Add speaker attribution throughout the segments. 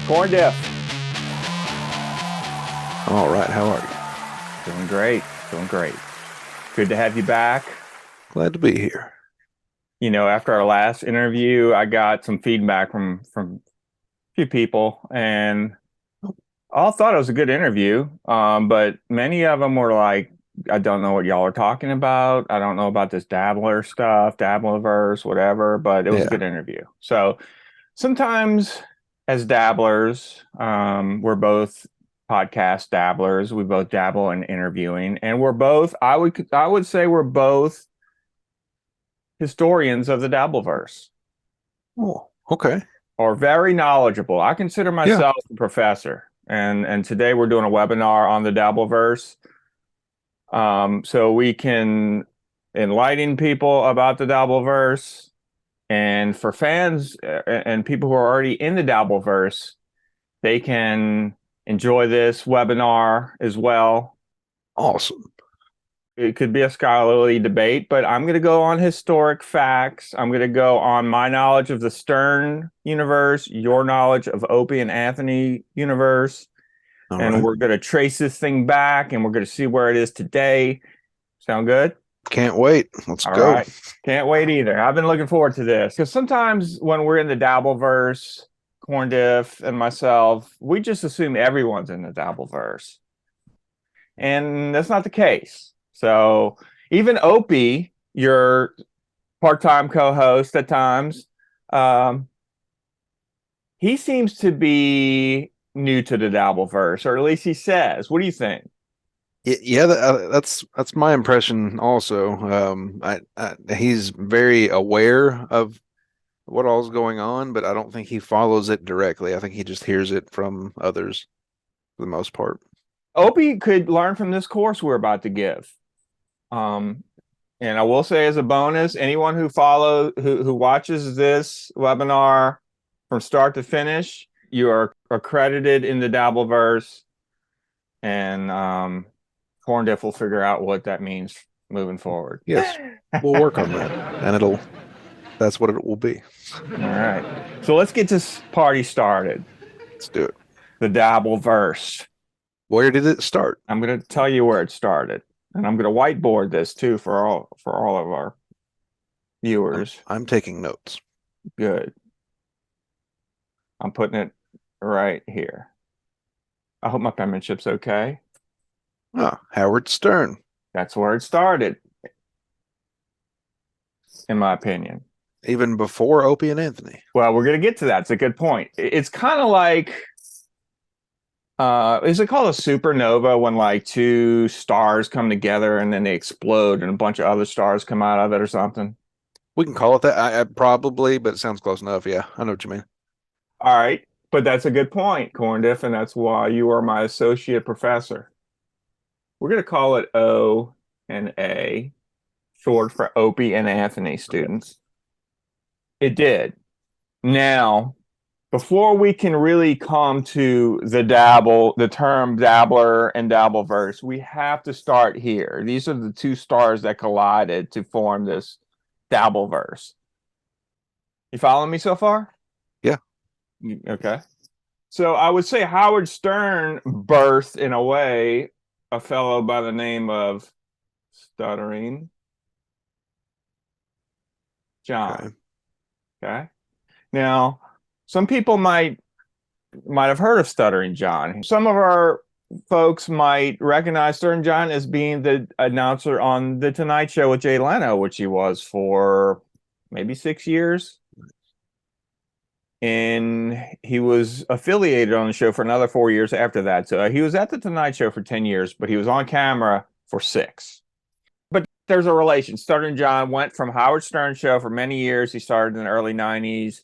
Speaker 1: CORNdiff.
Speaker 2: All right, how are you?
Speaker 1: Doing great. Doing great. Good to have you back.
Speaker 2: Glad to be here.
Speaker 1: You know, after our last interview, I got some feedback from a few people, and all thought it was a good interview. But many of them were like, I don't know what y'all are talking about. I don't know about this Dabbler stuff, Dabbleverse, whatever, but it was a good interview. So sometimes as dabblers, we're both podcast dabblers. We both dabble in interviewing, and we're both, I would say we're both historians of the Dabbleverse.
Speaker 2: Oh, okay.
Speaker 1: Or very knowledgeable. I consider myself a professor, and today we're doing a webinar on the Dabbleverse, so we can enlighten people about the Dabbleverse, and for fans and people who are already in the Dabbleverse, they can enjoy this webinar as well.
Speaker 2: Awesome.
Speaker 1: It could be a scholarly debate, but I'm going to go on historic facts. I'm going to go on my knowledge of the Stern universe, your knowledge of Opie and Anthony universe.
Speaker 2: All
Speaker 1: and
Speaker 2: right.
Speaker 1: We're going to trace this thing back, and we're going to see where it is today. Sound good?
Speaker 2: Can't wait. Let's
Speaker 1: All
Speaker 2: go.
Speaker 1: Right. Can't wait either. I've been looking forward to this because sometimes when we're in the Dabbleverse, CORNdiff and myself, we just assume everyone's in the Dabbleverse. And that's not the case. So even Opie, your part-time co-host at times, he seems to be new to the Dabbleverse, or at least he says. What do you think?
Speaker 2: Yeah, that's my impression also. He's very aware of what all's going on, but I don't think he follows it directly. I think he just hears it from others for the most part.
Speaker 1: Opie could learn from this course we're about to give. And I will say as a bonus, anyone who watches this webinar from start to finish, you are accredited in the Dabbleverse, and CORNdiff will figure out what that means moving forward.
Speaker 2: Yes, we'll work on that, and that's what it will be.
Speaker 1: All right. So let's get this party started.
Speaker 2: Let's do it.
Speaker 1: The Dabbleverse.
Speaker 2: Where did it start?
Speaker 1: I'm going to tell you where it started, and I'm going to whiteboard this too for all of our viewers.
Speaker 2: I'm taking notes.
Speaker 1: Good. I'm putting it right here. I hope my penmanship's okay.
Speaker 2: Howard Stern.
Speaker 1: That's where it started, in my opinion.
Speaker 2: Even before Opie and Anthony.
Speaker 1: Well, we're going to get to that. It's a good point. It's kind of like, is it called a supernova when like two stars come together and then they explode and a bunch of other stars come out of it or something?
Speaker 2: We can call it that. I probably, but it sounds close enough. Yeah, I know what you mean.
Speaker 1: All right. But that's a good point, CORNdiff, and that's why you are my associate professor. We're going to call it O and A, short for Opie and Anthony students. It did. Now, before we can really come to the term dabbler and dabbleverse, we have to start here. These are the two stars that collided to form this dabbleverse. You following me so far?
Speaker 2: Yeah.
Speaker 1: Okay. So I would say Howard Stern birthed, in a way, a fellow by the name of Stuttering John. Okay. Now, some people might have heard of Stuttering John. Some of our folks might recognize Stuttering John as being the announcer on The Tonight Show with Jay Leno, which he was for maybe 6 years. And he was affiliated on the show for another 4 years after that. So he was at The Tonight Show for 10 years, but he was on camera for 6. But there's a relation. Stuttering John went from Howard Stern's show for many years. He started in the early 90s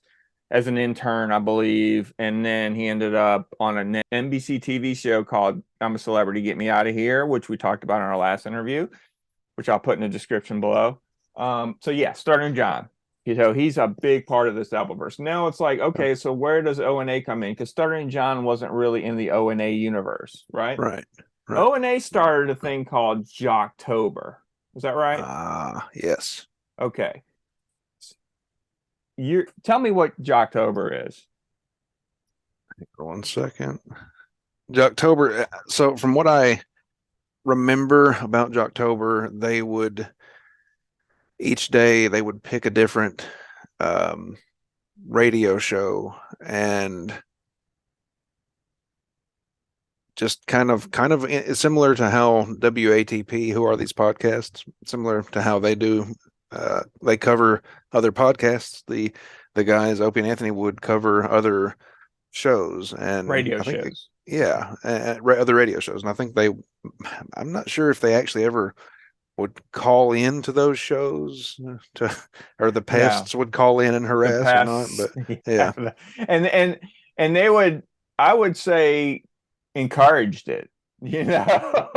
Speaker 1: as an intern, I believe. And then he ended up on an NBC TV show called I'm a Celebrity, Get Me Out of Here, which we talked about in our last interview, which I'll put in the description below. So yeah, Stuttering John. You know, he's a big part of this Dabbleverse. Now it's like, okay, so where does O&A come in? Because Stuttering John wasn't really in the O&A universe, right?
Speaker 2: Right.
Speaker 1: O&A started a thing called Jocktober. Is that right?
Speaker 2: Yes.
Speaker 1: Okay. Tell me what Jocktober is.
Speaker 2: 1 second. Jocktober. So from what I remember about Jocktober, they would each day they would pick a different um, radio show and just kind of similar to how WATP, who are these podcasts, similar to how they do. They cover other podcasts. The guys, Opie and Anthony, would cover other shows, and
Speaker 1: Radio
Speaker 2: I think
Speaker 1: shows.
Speaker 2: other radio shows, and I think I'm not sure if they actually ever would call in to those shows to, or the
Speaker 1: No,
Speaker 2: pests would call in and
Speaker 1: the
Speaker 2: harass or not,
Speaker 1: pests.
Speaker 2: but yeah,
Speaker 1: And they would, I would say, encouraged it.
Speaker 2: yeah,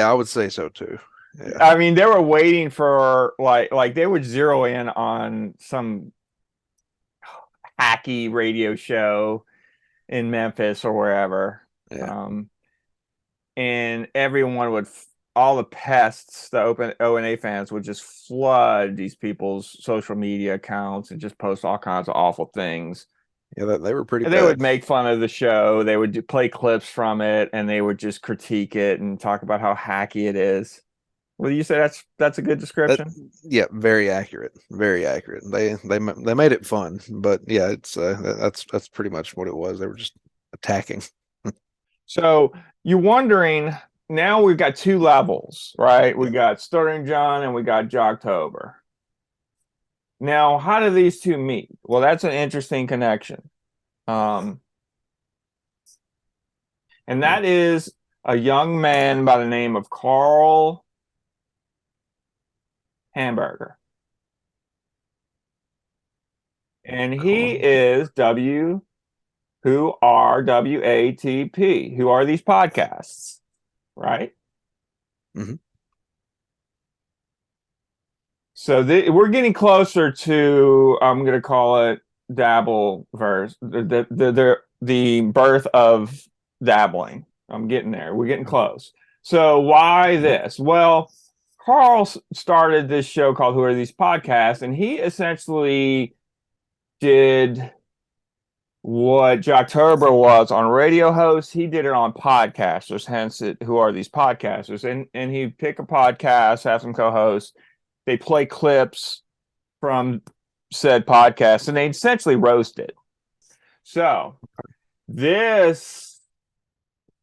Speaker 2: I would say so too. Yeah,
Speaker 1: I mean, they were waiting for like they would zero in on some hacky radio show in Memphis or wherever.
Speaker 2: yeah,
Speaker 1: And everyone would, all the pests, the open ONA fans would just flood these people's social media accounts and just post all kinds of awful things.
Speaker 2: yeah. They were pretty
Speaker 1: And they would
Speaker 2: bad.
Speaker 1: make fun of the show. They would play clips from it, and they would just critique it and talk about how hacky it is. Well, you say that's a good
Speaker 2: That
Speaker 1: description?
Speaker 2: Yeah, very accurate, very accurate. They made it fun, but yeah, it's that's pretty much what it was. They were just attacking.
Speaker 1: So you're wondering, now we've got two levels, right? We
Speaker 2: Yeah.
Speaker 1: got Stuttering John and we got Jocktober. Now, how do these two meet? Well, that's an interesting connection. Um, and
Speaker 2: Yeah.
Speaker 1: that is a young man by the name of Carl Hamburger. And he
Speaker 2: Carl.
Speaker 1: is who are WATP? Who are these podcasts, right?
Speaker 2: Hmm.
Speaker 1: So we're getting closer to, I'm going to call it Dabbleverse, the birth of dabbling. I'm getting there. We're getting close. So why
Speaker 2: Yeah.
Speaker 1: this? Well, Carl started this show called Who Are These Podcasts, and he essentially did what Jocktober was on radio hosts. He did it on podcasters, hence Who Are These Podcasters? And he'd pick a podcast, have some co-hosts, they play clips from said podcast, and they essentially roast it. So this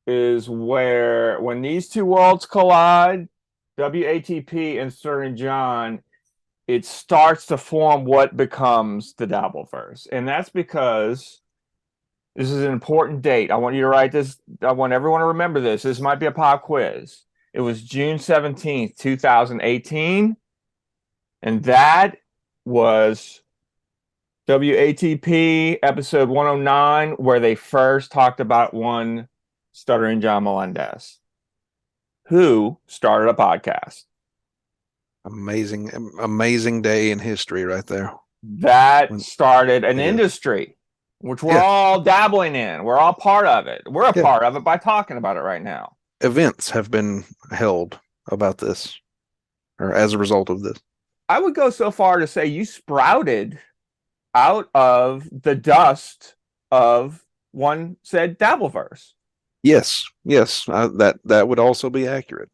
Speaker 1: is where, when these two worlds collide, WATP and Sir and John, it starts to form what becomes the Dabbleverse. And that's because this is an important date. I want you to write this. I want everyone to remember this. This might be a pop quiz. It was June 17th, 2018. And that was WATP episode 109, where they first talked about one Stuttering John Melendez, who started a podcast.
Speaker 2: Amazing day in history right there.
Speaker 1: That started an
Speaker 2: It is.
Speaker 1: industry, which we're
Speaker 2: Yeah.
Speaker 1: all dabbling in. We're all part of it. We're a
Speaker 2: Yeah.
Speaker 1: part of it by talking about it right now.
Speaker 2: Events have been held about this, or as a result of this.
Speaker 1: I would go so far to say you sprouted out of the dust of one said Dabbleverse.
Speaker 2: Yes, yes, that would also be accurate.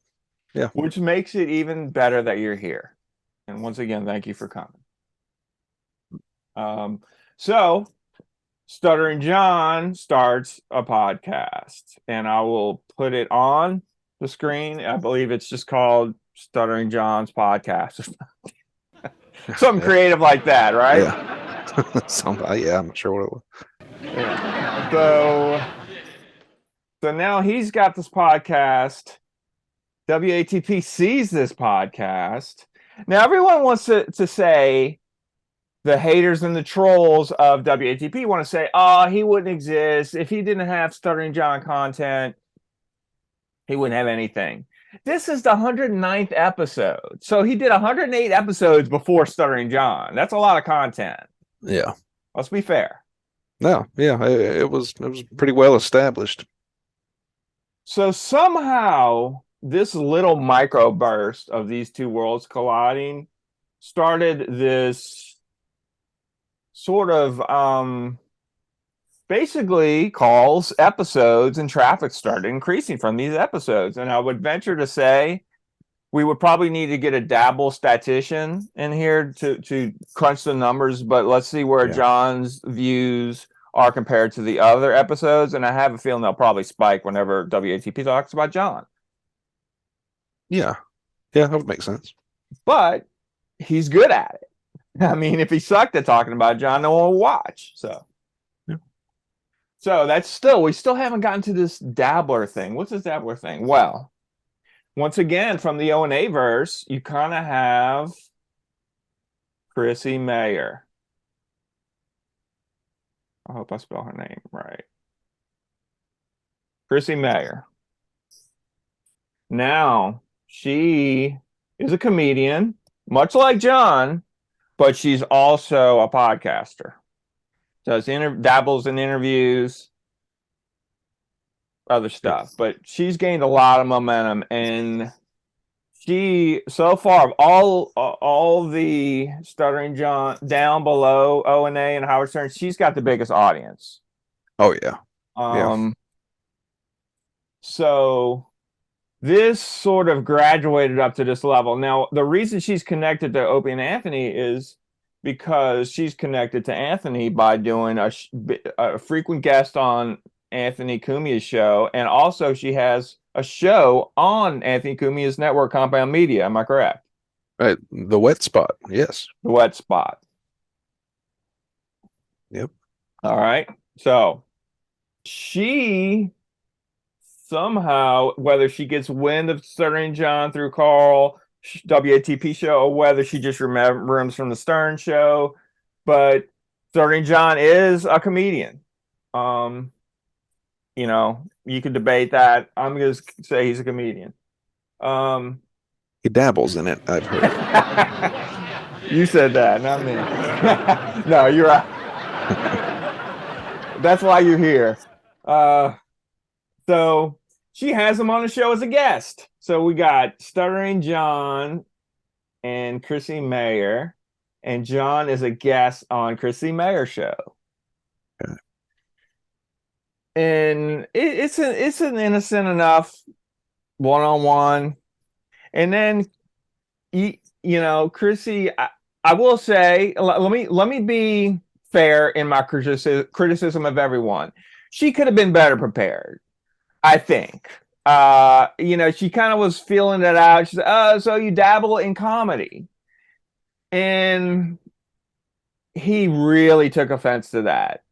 Speaker 2: Yeah.
Speaker 1: Which makes it even better that you're here. And once again, thank you for coming. So Stuttering John starts a podcast, and I will put it on the screen. I believe it's just called Stuttering John's Podcast. Something creative like that, right?
Speaker 2: Yeah. Yeah, I'm not sure what it was.
Speaker 1: Yeah. So now he's got this podcast. WATP sees this podcast. Now everyone wants to say, the haters and the trolls of WATP want to say, oh, he wouldn't exist. If he didn't have Stuttering John content, he wouldn't have anything. This is the 109th episode. So he did 108 episodes before Stuttering John. That's a lot of content.
Speaker 2: Yeah.
Speaker 1: Let's be fair.
Speaker 2: No, yeah, it was pretty well established.
Speaker 1: So somehow this little microburst of these two worlds colliding started this sort of basically calls episodes, and traffic started increasing from these episodes. And I would venture to say we would probably need to get a Dabble statistician in here to crunch the numbers, but let's see where John's views are compared to the other episodes. And I have a feeling they'll probably spike whenever WATP talks about John.
Speaker 2: Yeah. Yeah, that would make sense.
Speaker 1: But he's good at it. I mean, if he sucked at talking about John, no one will watch. So we still haven't gotten to this dabbler thing. What's this dabbler thing? Well, once again, from the O&A verse, you kind of have Chrissy Mayer. I hope I spell her name right. Chrissy Mayer. Now, she is a comedian, much like John, but she's also a podcaster. Does dabbles in interviews, other stuff, but she's gained a lot of momentum, and she, so far, of all the Stuttering John down below O&A and Howard Stern, she's got the biggest audience.
Speaker 2: Oh yeah.
Speaker 1: So this sort of graduated up to this level. Now, the reason she's connected to Opie and Anthony is because she's connected to Anthony by doing a frequent guest on Anthony Cumia's show, and also she has a show on Anthony Cumia's network, Compound Media. Am I correct?
Speaker 2: Right, the wet spot. Yes,
Speaker 1: the wet spot.
Speaker 2: Yep.
Speaker 1: All right. So she somehow, whether she gets wind of Stuttering John through Carl WATP show, or whether she just remembers from the Stern show, but Stuttering John is a comedian. You know, you could debate that. I'm going to say he's a comedian.
Speaker 2: He dabbles in it, I've heard.
Speaker 1: You said that, not me. No, you're right. That's why you're here. So she has him on the show as a guest. So we got Stuttering John and Chrissy Mayer, and John is a guest on Chrissy Mayer's show.
Speaker 2: Okay.
Speaker 1: And it's an innocent enough one-on-one. And then you know, Chrissy, I will say, let me be fair in my criticism of everyone. She could have been better prepared, I think. You know, she kind of was feeling it out. She said, "Oh, so you dabble in comedy," and he really took offense to that.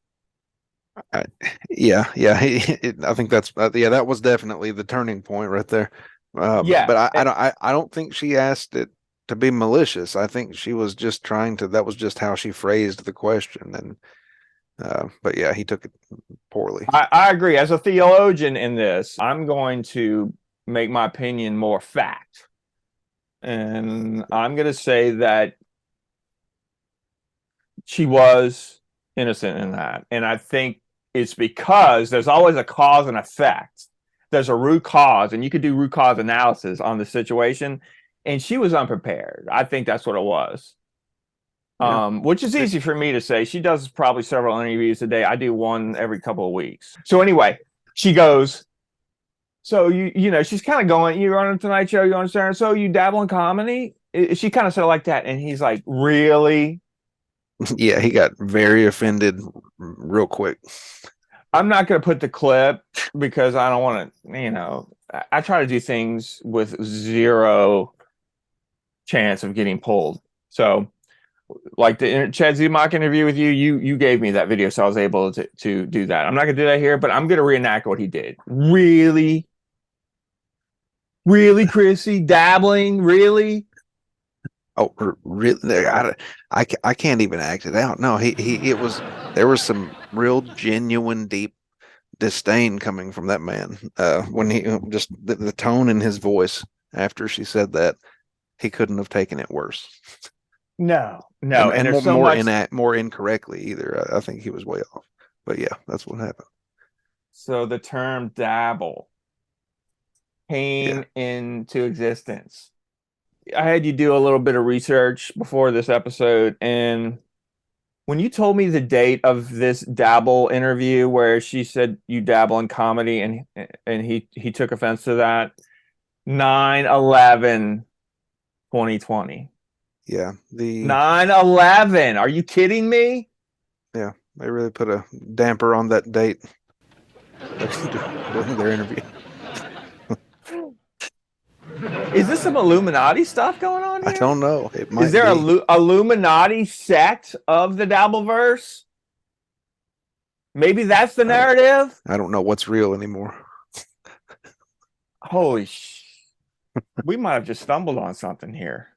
Speaker 2: Yeah. I think that's that was definitely the turning point right there. But I don't think she asked it to be malicious. I think she was just trying to. That was just how she phrased the question, and but yeah, he took it poorly.
Speaker 1: I agree. As a theologian in this, I'm going to make my opinion more fact, and I'm going to say that she was innocent in that, and I think it's because there's always a cause and effect. There's a root cause, and you could do root cause analysis on the situation, and she was unprepared. I think that's what it was. Yeah. Which is easy for me to say. She does probably several interviews a day. I do one every couple of weeks. So anyway, she goes, so you know, she's kind of going, you're on a Tonight Show, you understand? So you dabble in comedy? She kind of said it like that, and he's like, really?
Speaker 2: Yeah, he got very offended real quick.
Speaker 1: I'm not going to put the clip because I don't want to, you know, I try to do things with zero chance of getting pulled. So like the Chad Zumach interview with you gave me that video, so I was able to do that. I'm not going to do that here, but I'm going to reenact what he did. Really, Chrissy, dabbling, really?
Speaker 2: Oh, really? I can't even act it out. No, there was some real genuine deep disdain coming from that man when he just the tone in his voice after she said that. He couldn't have taken it worse.
Speaker 1: No,
Speaker 2: and more incorrectly either. I think he was way off. But yeah, that's what happened.
Speaker 1: So the term dabble came into existence. I had you do a little bit of research before this episode, and when you told me the date of this Dabble interview where she said you dabble in comedy and he took offense to that, 9/11/2020.
Speaker 2: Yeah,
Speaker 1: 9/11. Are you kidding me?
Speaker 2: yeah, they really put a damper on that date during their interview.
Speaker 1: Is this some Illuminati stuff going on
Speaker 2: I
Speaker 1: here?
Speaker 2: don't know. It might
Speaker 1: Is there
Speaker 2: be.
Speaker 1: a Illuminati sect of the Dabbleverse? Maybe that's the narrative.
Speaker 2: I don't know what's real anymore.
Speaker 1: Holy sh! We might have just stumbled on something here.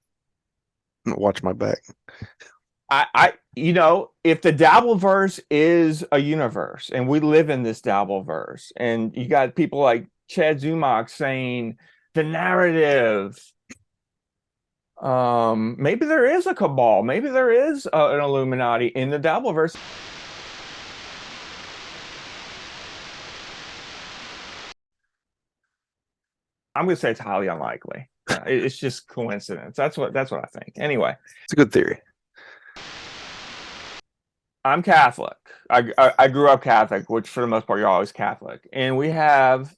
Speaker 2: Watch my back.
Speaker 1: You know, if the Dabbleverse is a universe and we live in this Dabbleverse, and you got people like Chad Zumach saying the narrative, maybe there is a cabal, maybe there is an Illuminati in the Dabbleverse. I'm gonna say it's highly unlikely. It's just coincidence. That's what I think. Anyway,
Speaker 2: it's a good theory.
Speaker 1: I'm Catholic. I grew up Catholic, which for the most part you're always Catholic, and we have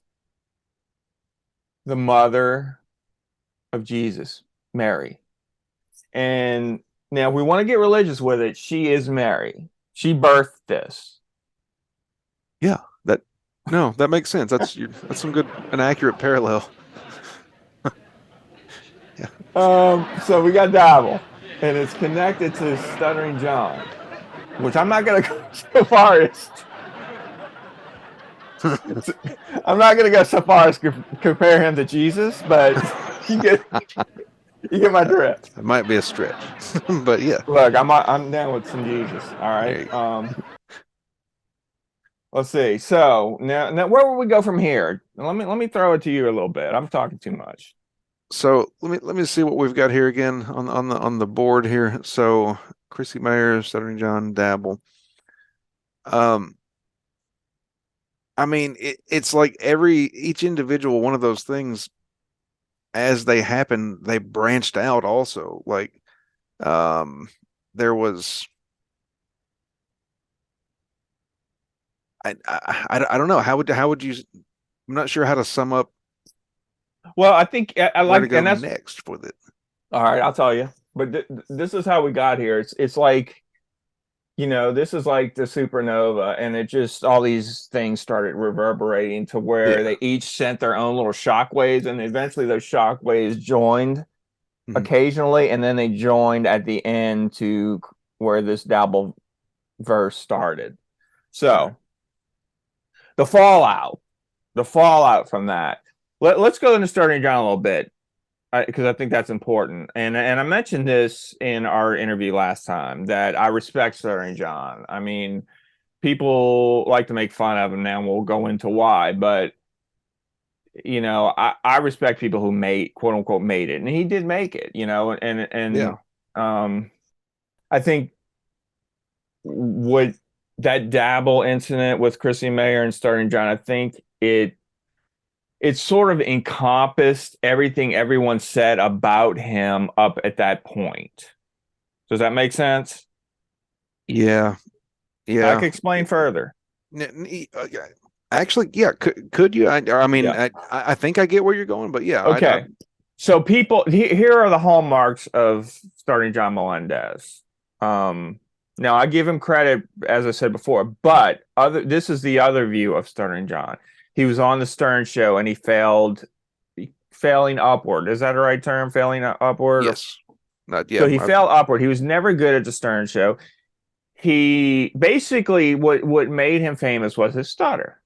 Speaker 1: the mother of Jesus, Mary, and now we want to get religious with it. She is Mary. She birthed this.
Speaker 2: Yeah, that makes sense. That's an accurate parallel.
Speaker 1: Yeah. So we got Dabble, and it's connected to Stuttering John, which I'm not gonna go so far as compare him to Jesus, but you get my drift.
Speaker 2: It might be a stretch, but yeah.
Speaker 1: Look, I'm down with some Jesus. All right. Let's see. So now where will we go from here? Let me throw it to you a little bit. I'm talking too much.
Speaker 2: So let me see what we've got here again on the board here. So Chrissy Mayer, Stuttering John, Dabble. I mean, it's like each individual one of those things, as they happen, they branched out also. Like, there was, I don't know, how would you, I'm not sure how to sum up.
Speaker 1: Well, I think I
Speaker 2: where to
Speaker 1: like,
Speaker 2: go
Speaker 1: and that's
Speaker 2: next with it.
Speaker 1: all right. I'll tell you. But this is how we got here. It's like, you know, this is like the supernova, and it just all these things started reverberating to where they each sent their own little shockwaves, and eventually those shockwaves joined occasionally, and then they joined at the end to where this Dabbleverse started. So the fallout from that. Let's go into Stuttering John a little bit, because I think that's important. And I mentioned this in our interview last time, that I respect Stuttering John. I mean, people like to make fun of him now, and we'll go into why. But you know, I respect people who quote unquote made it, and he did make it. You know, and I think what that Dabble incident with Chrissy Mayer and Stuttering John, I think it sort of encompassed everything everyone said about him up at that point. Does that make sense?
Speaker 2: Yeah.
Speaker 1: I can explain further.
Speaker 2: Actually, yeah. Could you? I mean, I think I get where you're going, but yeah.
Speaker 1: Okay. So people, here are the hallmarks of Stuttering John Melendez. Now I give him credit, as I said before, but this is the other view of Stuttering John. He was on the Stern Show and he failing upward. Is that the right term? Failing upward?
Speaker 2: Yes.
Speaker 1: So he fell upward. He was never good at the Stern Show. He basically, what made him famous was his stutter.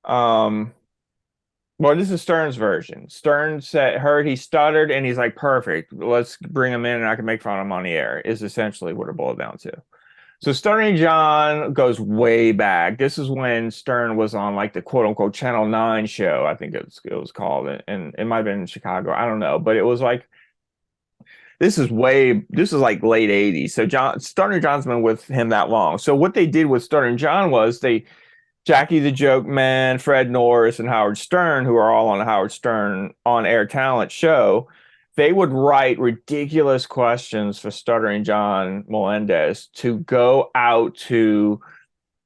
Speaker 1: Well, this is Stern's version. Stern heard he stuttered and he's like, perfect. Let's bring him in and I can make fun of him on the air, is essentially what it boiled down to. So Stuttering John goes way back. This is when Stern was on like the quote unquote Channel 9 show, I think it was called, and it might have been in Chicago. I don't know, but it was like, this is like late 80s. So Stuttering John's been with him that long. So what they did with Stuttering John was Jackie the Joke Man, Fred Norris, and Howard Stern, who are all on the Howard Stern on-air talent show, they would write ridiculous questions for Stuttering John Melendez to go out to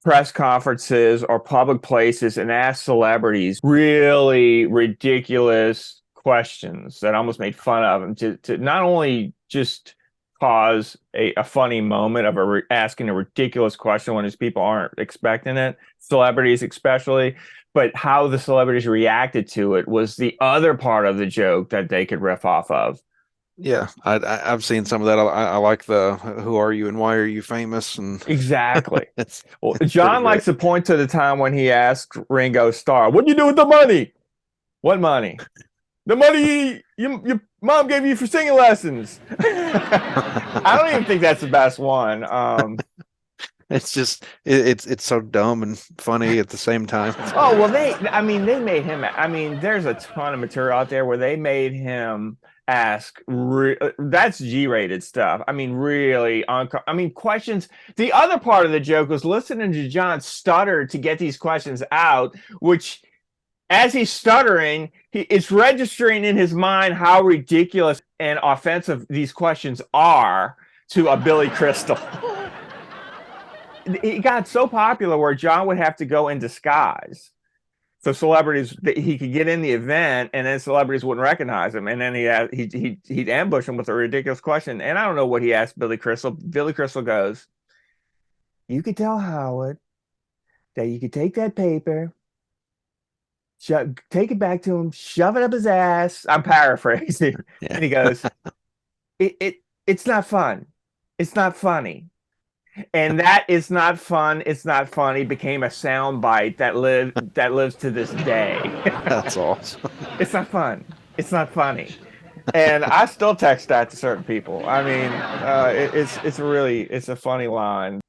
Speaker 1: press conferences or public places and ask celebrities really ridiculous questions that almost made fun of them to not only just cause a funny moment of asking a ridiculous question when his people aren't expecting it, celebrities especially, but how the celebrities reacted to it was the other part of the joke that they could riff off of.
Speaker 2: Yeah, I've seen some of that. I like the "Who are you and why are you famous?" and
Speaker 1: Exactly. Well,
Speaker 2: it's pretty
Speaker 1: John likes to point to the time when he asked Ringo Starr, "What'd you do with the money?" "What money?" "The money your mom gave you for singing lessons." I don't even think that's the best one.
Speaker 2: It's just it's so dumb and funny at the same time.
Speaker 1: Oh, well, they made him. I mean, there's a ton of material out there where they made him ask. That's G-rated stuff. I mean, really, questions. The other part of the joke was listening to John stutter to get these questions out, which, as he's stuttering, it's registering in his mind how ridiculous and offensive these questions are to a Billy Crystal. It got so popular where John would have to go in disguise. So celebrities, he could get in the event, and then celebrities wouldn't recognize him, and then he'd ambush him with a ridiculous question. And I don't know what he asked Billy Crystal. Billy Crystal goes, "You could tell Howard that you could take that paper, take it back to him, shove it up his ass." I'm paraphrasing.
Speaker 2: Yeah.
Speaker 1: And he goes, it's not fun. It's not funny." And that "it's not fun, it's not funny" became a soundbite that lives to this day.
Speaker 2: That's awesome.
Speaker 1: It's not fun. It's not funny. And I still text that to certain people. I mean, it's a funny line.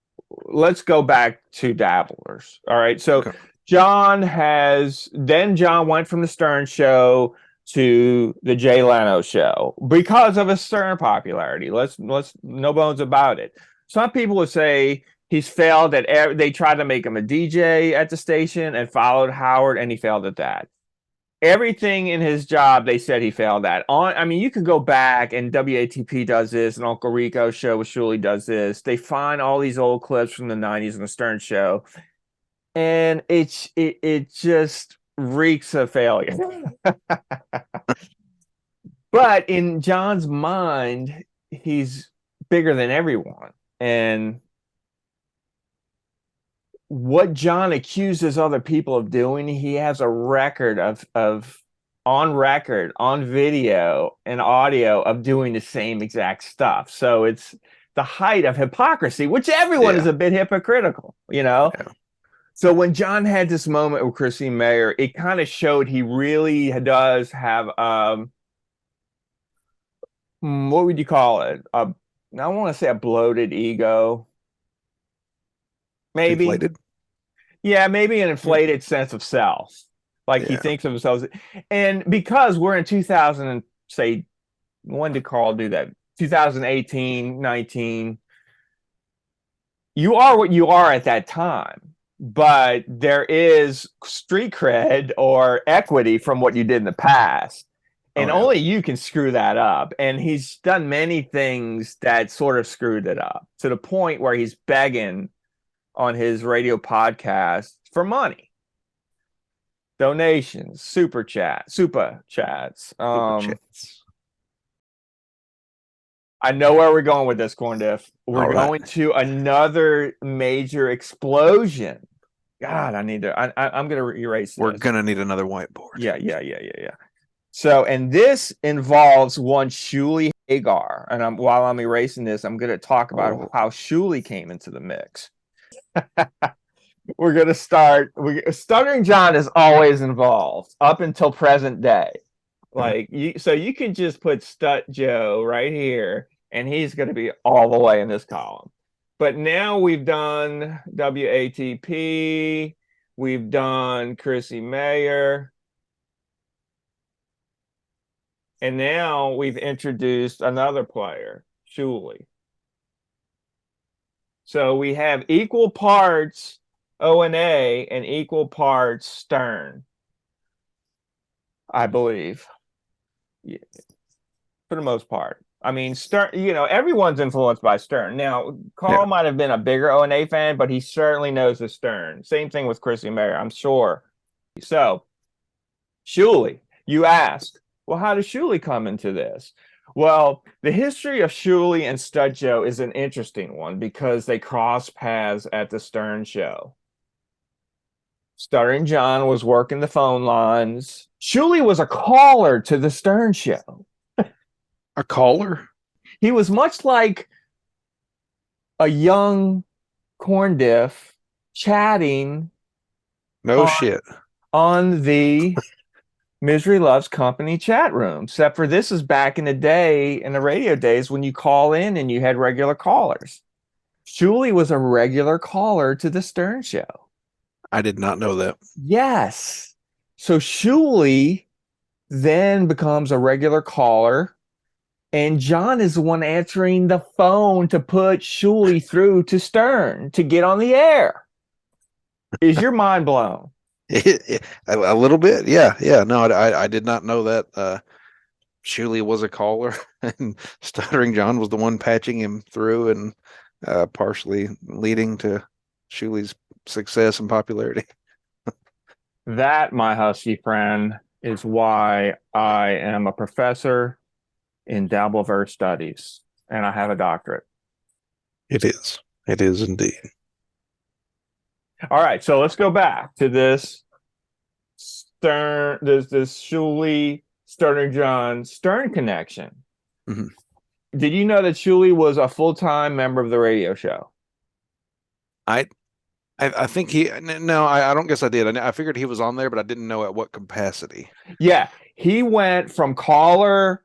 Speaker 1: Let's go back to Dabblers. All right. So
Speaker 2: Okay.
Speaker 1: John went from the Stern Show to the Jay Leno Show because of his Stern popularity. Let's no bones about it. Some people would say he's failed at. They tried to make him a DJ at the station and followed Howard, and he failed at that. Everything in his job, they said he failed at. You could go back, and WATP does this, and Uncle Rico's show with Shuley does this. They find all these old clips from the '90s and the Stern Show, and it just reeks of failure. But in John's mind, he's bigger than everyone. And what John accuses other people of doing, he has a record of on video and audio of doing the same exact stuff. So it's the height of hypocrisy, which everyone is a bit hypocritical, Yeah. So when John had this moment with Chrissy Mayer, it kind of showed he really does have what would you call it? I want to say a bloated ego. Maybe.
Speaker 2: Inflated?
Speaker 1: Yeah, maybe an inflated sense of self. Like he thinks of himself. And because we're in 2000 and say, when did Carl do that? 2018, 19. You are what you are at that time. But there is street cred or equity from what you did in the past. And only you can screw that up. And he's done many things that sort of screwed it up to the point where he's begging on his radio podcast for money, donations, super chats. I know where we're going with this, CORNdiff. We're going to another major explosion. God, I'm gonna erase this.
Speaker 2: We're gonna need another whiteboard.
Speaker 1: Yeah. So, and this involves one Shuley Hagar. And while I'm erasing this, I'm going to talk about how Shuley came into the mix. We're going to start. Stuttering John is always involved up until present day. So you can just put Stut Joe right here, and he's going to be all the way in this column. But now we've done WATP. We've done Chrissy Mayer. And now we've introduced another player, Shuley. So we have equal parts O&A and equal parts Stern, I believe. Yeah. for the most part. I mean, Stern, everyone's influenced by Stern. Now, Carl
Speaker 2: Yeah.
Speaker 1: might have been a bigger O&A fan, but he certainly knows the Stern. Same thing with Chrissy Mayer, I'm sure. So, Shuley, you ask, well, how does Shuley come into this? Well, the history of Shuley and Stud Joe is an interesting one because they cross paths at the Stern show. Stuttering John was working the phone lines. Shuley was a caller to the Stern show.
Speaker 2: A caller?
Speaker 1: He was much like a young CORNdiff chatting
Speaker 2: No shit.
Speaker 1: on the Misery Loves Company chat room. Except for this is back in the day, in the radio days, when you call in and you had regular callers. Shuley was a regular caller to the Stern show.
Speaker 2: I did not know that.
Speaker 1: Yes. So Shuley then becomes a regular caller, and John is the one answering the phone to put Shuley through to Stern to get on the air. Is your mind blown?
Speaker 2: A little bit. Yeah. Yeah. No, I did not know that. Shuley was a caller and Stuttering John was the one patching him through and partially leading to Shuley's success and popularity.
Speaker 1: That, my husky friend, is why I am a professor in Dabbleverse Studies, and I have a doctorate.
Speaker 2: It is. It is indeed.
Speaker 1: All right, so let's go back to this Stern, this Shuley, Stuttering John, Stern connection.
Speaker 2: Mhm.
Speaker 1: Did you know that Shuley was a full-time member of the radio show?
Speaker 2: I think I don't guess I did. I figured he was on there, but I didn't know at what capacity.
Speaker 1: Yeah, he went from caller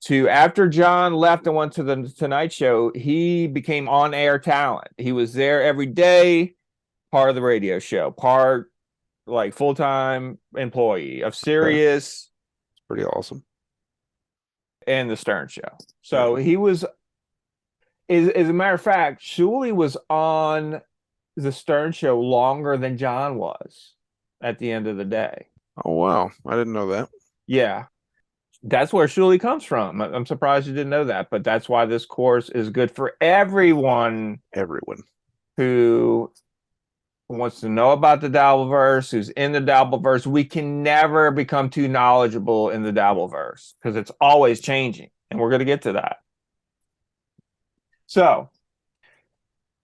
Speaker 1: to, after John left and went to the Tonight Show, he became on-air talent. He was there every day, part of the radio show, part like full-time employee of Sirius.
Speaker 2: It's pretty awesome.
Speaker 1: And the Stern show. So he was, as a matter of fact, Shuley was on the Stern show longer than John was at the end of the day.
Speaker 2: Oh, wow. I didn't know that.
Speaker 1: Yeah. That's where Shuley comes from. I'm surprised you didn't know that, but that's why this course is good for everyone.
Speaker 2: Everyone
Speaker 1: Who wants to know about the Dabbleverse, who's in the Dabbleverse. We can never become too knowledgeable in the Dabbleverse because it's always changing, and we're going to get to that. So,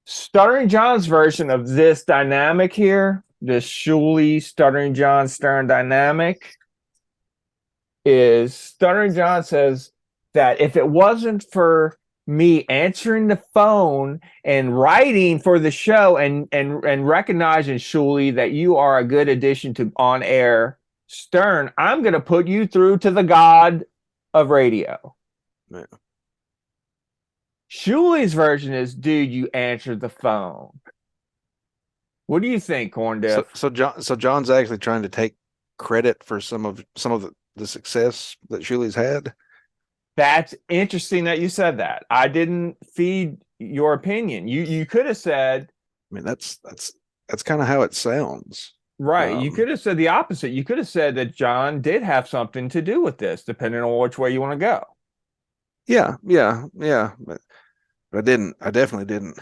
Speaker 1: Stuttering John's version of this dynamic here, this Shuley, Stuttering John, Stern dynamic, is Stuttering John says that if it wasn't for me answering the phone and writing for the show and recognizing, Shuley, that you are a good addition to on-air Stern, I'm going to put you through to the god of radio.
Speaker 2: Yeah.
Speaker 1: Shuley's version is, dude, you answered the phone. What do you think, CORNdiff?
Speaker 2: So John's actually trying to take credit for some of the success that Shuley's had.
Speaker 1: That's interesting that you said that. I didn't feed your opinion. You could have said,
Speaker 2: I mean, that's kind of how it sounds.
Speaker 1: Right. You could have said the opposite. You could have said that John did have something to do with this, depending on which way you want to go.
Speaker 2: Yeah. But I didn't. I definitely didn't.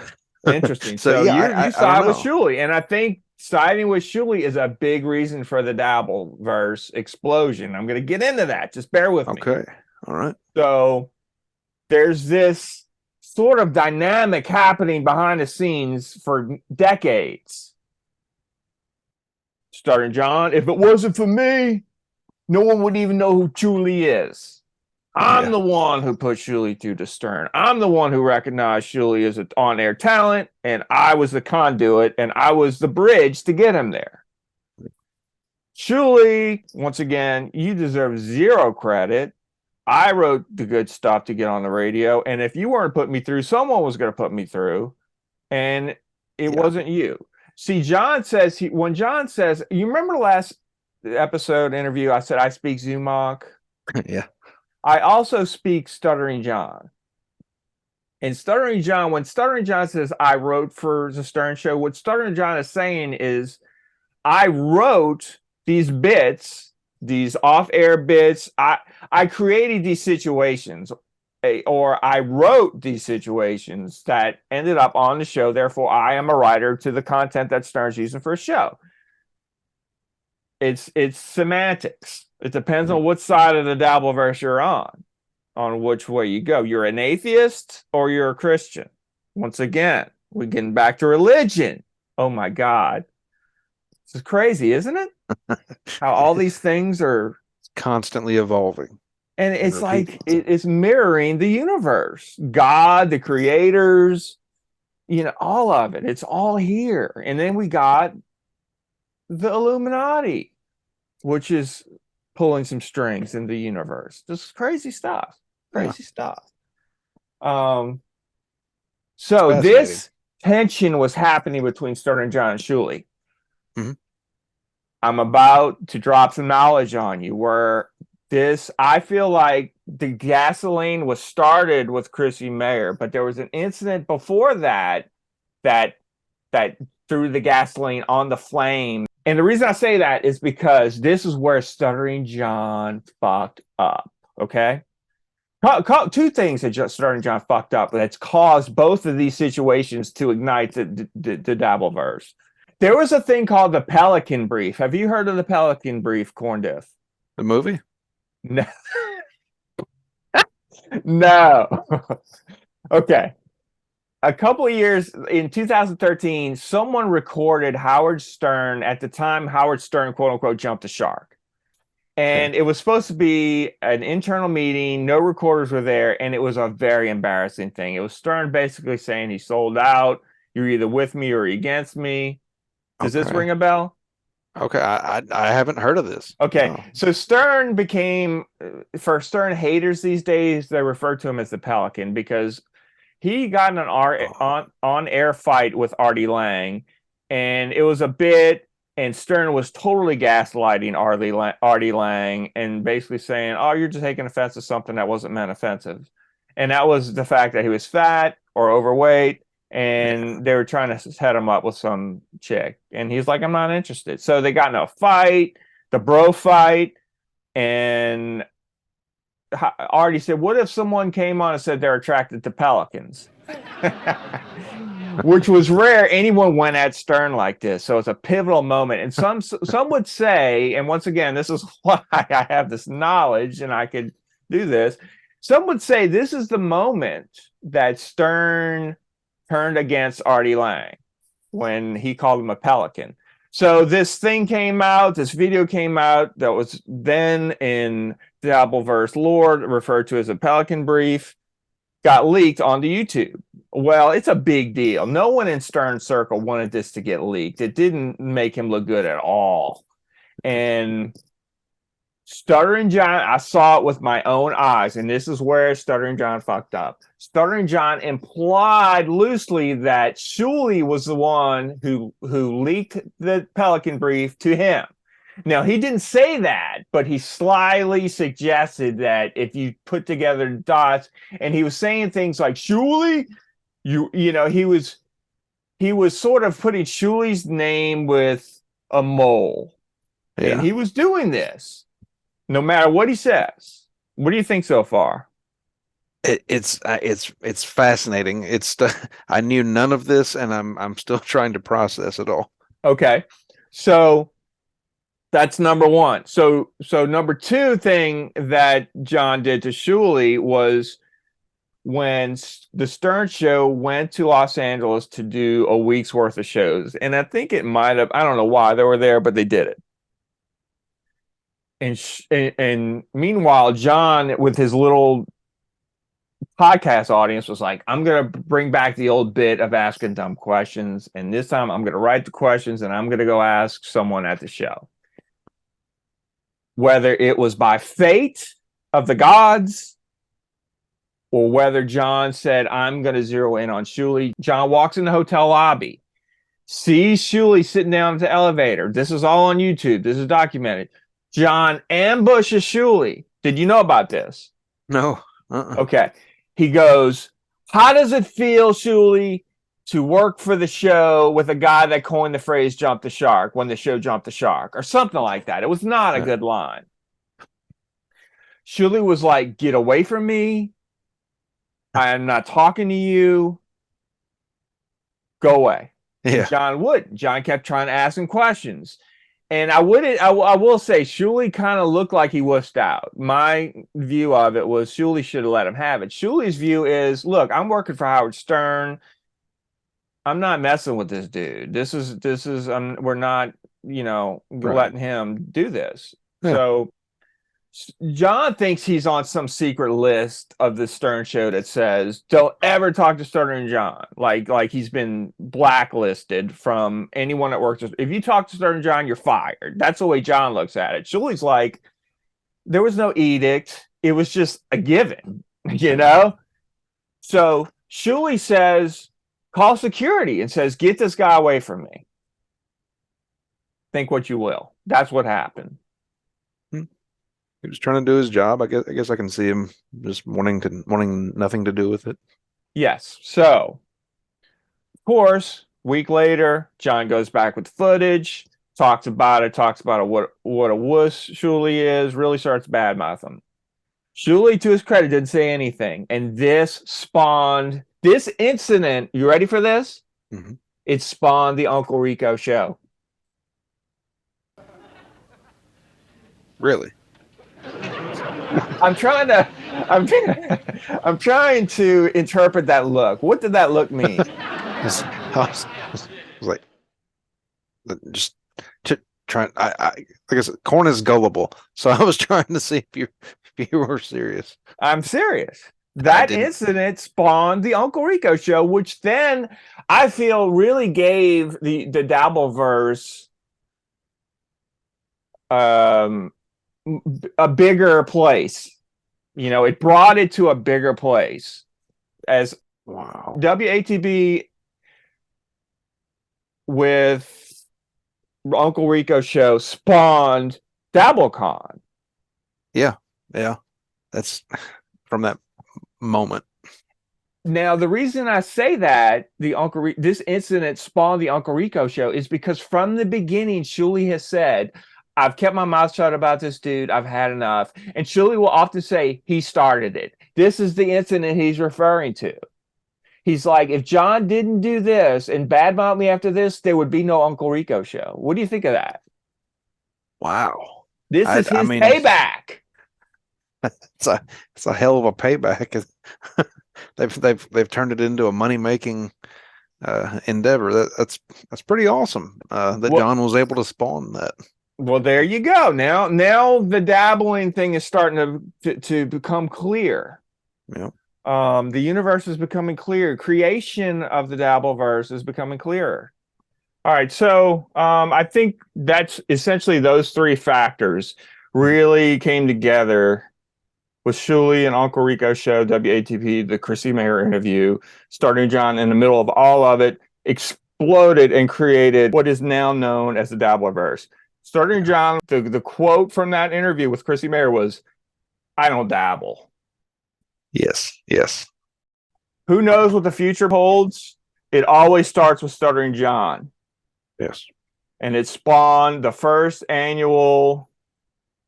Speaker 1: Interesting. So
Speaker 2: yeah,
Speaker 1: you side with Shuley, and I think siding with Shuley is a big reason for the Dabbleverse explosion. I'm going to get into that. Just bear with me.
Speaker 2: Okay. All right.
Speaker 1: So there's this sort of dynamic happening behind the scenes for decades. Stuttering John, if it wasn't for me, no one would even know who Shuley is. I'm the one who put Shuley through to Stern. I'm the one who recognized Shuley as an on-air talent, and I was the conduit, and I was the bridge to get him there. Shuley, once again, you deserve zero credit. I wrote the good stuff to get on the radio, and if you weren't putting me through, someone was going to put me through, and it wasn't you. See, John says, when John says, you remember the last episode interview, I said I speak Zumach?
Speaker 2: Yeah.
Speaker 1: I also speak Stuttering John. And Stuttering John, when Stuttering John says I wrote for the Stern Show, what Stuttering John is saying is I wrote these bits these off-air bits. I created these situations, or I wrote these situations that ended up on the show. Therefore, I am a writer to the content that Stern's using for a show. It's semantics. It depends on what side of the Dabbleverse you're on which way you go. You're an atheist or you're a Christian. Once again, we're getting back to religion. Oh my God. This is crazy, isn't it? How all these things are
Speaker 2: constantly evolving.
Speaker 1: And it's like it's mirroring the universe, God, the creators, all of it. It's all here. And then we got the Illuminati, which is pulling some strings in the universe. Just crazy stuff. Crazy stuff. So this tension was happening between Stern and John and Shuley.
Speaker 2: Mm-hmm.
Speaker 1: I'm about to drop some knowledge on you where I feel like the gasoline was started with Chrissy Mayer, but there was an incident before that threw the gasoline on the flame. And the reason I say that is because this is where Stuttering John fucked up. Okay. Two things that Stuttering John fucked up that's caused both of these situations to ignite the Dabbleverse. There was a thing called the Pelican Brief. Have you heard of the Pelican Brief, CORNdiff?
Speaker 2: The movie?
Speaker 1: No. No. Okay. A couple of years in 2013, someone recorded Howard Stern. At the time, Howard Stern, quote unquote, jumped the shark. And it was supposed to be an internal meeting. No recorders were there. And it was a very embarrassing thing. It was Stern basically saying he sold out. You're either with me or against me. Does this ring a bell?
Speaker 2: Okay, I haven't heard of this.
Speaker 1: Okay,
Speaker 2: no.
Speaker 1: So Stern became, for Stern haters these days, they refer to him as the Pelican because he got in an on-air fight with Artie Lang, and it was a bit, and Stern was totally gaslighting Artie Lang and basically saying, oh, you're just taking offense to something that wasn't meant offensive. And that was the fact that he was fat or overweight, and they were trying to set him up with some chick. And he's like, I'm not interested. So they got in a fight, the bro fight, and Artie said, what if someone came on and said they're attracted to pelicans? Which was rare. Anyone went at Stern like this. So it's a pivotal moment. And some would say, and once again, this is why I have this knowledge and I could do this. Some would say this is the moment that Stern turned against Artie Lang when he called him a pelican. So this thing came out, this video came out that was then in Dabbleverse lore referred to as a Pelican Brief, got leaked onto YouTube. Well, it's a big deal. No one in Stern's circle wanted this to get leaked. It didn't make him look good at all. And Stuttering John, I saw it with my own eyes, and this is where Stuttering John fucked up. Stuttering John implied loosely that Shuley was the one who leaked the Pelican Brief to him. Now, he didn't say that, but he slyly suggested that if you put together the dots, and he was saying things like, Shuley, he was sort of putting Shuley's name with a mole. Yeah. And he was doing this. No matter what he says. What do you think so far?
Speaker 2: It's fascinating. I knew none of this, and I'm still trying to process it all. Okay,
Speaker 1: so that's number one. So number two thing that John did to Shuley was when the Stern Show went to Los Angeles to do a week's worth of shows, and I think it might have. I don't know why they were there, but they did it. And meanwhile, John, with his little podcast audience, was like, I'm going to bring back the old bit of asking dumb questions. And this time I'm going to write the questions and I'm going to go ask someone at the show. Whether it was by fate of the gods or whether John said, I'm going to zero in on Shuley. John walks in the hotel lobby, sees Shuley sitting down at the elevator. This is all on YouTube. This is documented. John ambushes Shuley. Did you know about this?
Speaker 2: No.
Speaker 1: Okay. He goes, how does it feel, Shuley, to work for the show with a guy that coined the phrase jump the shark when the show jumped the shark or something like that? It was not a good line. Shuli was like, "Get away from me. I am not talking to you. Go away." And
Speaker 2: Yeah.
Speaker 1: John wouldn't. John kept trying to ask him questions. And I will say, Shuli kind of looked like he wussed out. My view of it was Shuli should have let him have it. Shuli's view is, look, I'm working for Howard Stern. I'm not messing with this dude. We're not, letting him do this.
Speaker 2: Yeah.
Speaker 1: So John thinks he's on some secret list of the Stern show that says don't ever talk to Stern and John. Like he's been blacklisted from anyone that works. If you talk to Stern and John, you're fired. That's the way John looks at it. Shuli's like, there was no edict. It was just a given, So Shuli says, call security and says, get this guy away from me. Think what you will. That's what happened.
Speaker 2: He was trying to do his job. I guess I can see him just wanting nothing to do with it.
Speaker 1: Yes. So, of course, week later, John goes back with footage, talks about what a wuss Shuli is, really starts badmouthing him. Shuli, to his credit, didn't say anything. And this spawned this incident. You ready for this?
Speaker 2: Mm-hmm.
Speaker 1: It spawned the Uncle Rico show.
Speaker 2: Really?
Speaker 1: I'm trying to interpret that look. What did that look mean?
Speaker 2: I was like, just trying. Like I said, Corn is gullible, so I was trying to see if you were serious.
Speaker 1: I'm serious. That incident spawned the Uncle Rico show, which then I feel really gave the Dabbleverse a bigger place. It brought it to a bigger place as WATB with Uncle Rico show spawned Dabblecon.
Speaker 2: Yeah. That's from that moment.
Speaker 1: Now, the reason I say that this incident spawned the Uncle Rico show is because from the beginning, Shuli has said, I've kept my mouth shut about this dude. I've had enough. And Shuli will often say he started it. This is the incident he's referring to. He's like, if John didn't do this and badmouth me after this, there would be no Uncle Rico show. What do you think of that?
Speaker 2: Wow.
Speaker 1: This is his payback.
Speaker 2: It's a hell of a payback. They've turned it into a money-making endeavor. That's pretty awesome. John was able to spawn that.
Speaker 1: Well, there you go. Now the dabbling thing is starting to become clear.
Speaker 2: Yeah.
Speaker 1: The universe is becoming clear. Creation of the Dabbleverse is becoming clearer. All right, so I think that's essentially those three factors really came together with Shuli and Uncle Rico show, WATP, the Chrissy Mayer interview, starting John in the middle of all of it, exploded and created what is now known as the Dabbleverse. Starting John, the quote from that interview with Chrissy Mayer was, "I don't dabble."
Speaker 2: Yes.
Speaker 1: Who knows what the future holds? It always starts with Stuttering John.
Speaker 2: Yes.
Speaker 1: And it spawned the first annual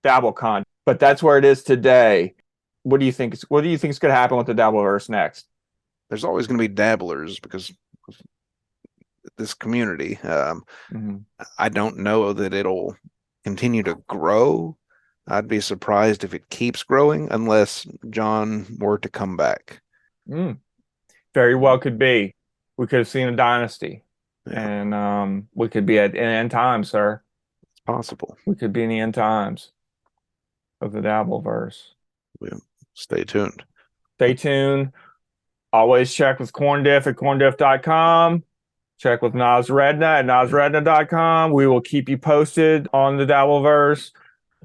Speaker 1: Dabblecon. But that's where it is today. What do you think is going to happen with the Dabbleverse next?
Speaker 2: There's always going to be dabblers because of this community. I don't know that it'll continue to grow. I'd be surprised if it keeps growing unless John were to come back.
Speaker 1: Very well could be. We could have seen a dynasty.
Speaker 2: Yeah.
Speaker 1: And we could be at end times, sir.
Speaker 2: It's possible.
Speaker 1: We could be in the end times of the Dabbleverse.
Speaker 2: Stay tuned.
Speaker 1: Stay tuned. Always check with CORNdiff at CORNdiff.com. Check with NOZ REDNA at NOZREDNA.com. We will keep you posted on the Dabbleverse.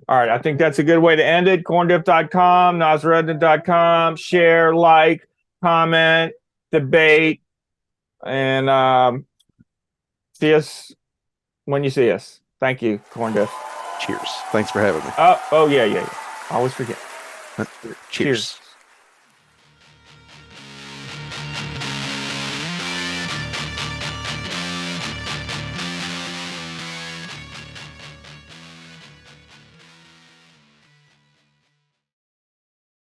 Speaker 1: All right, I think that's a good way to end it. CORNdiff.com, NOZREDNA.com. Share, like, comment, debate, and see us when you see us. Thank you, CORNdiff.
Speaker 2: Cheers. Thanks for having me.
Speaker 1: Oh yeah. Always forget.
Speaker 2: Cheers.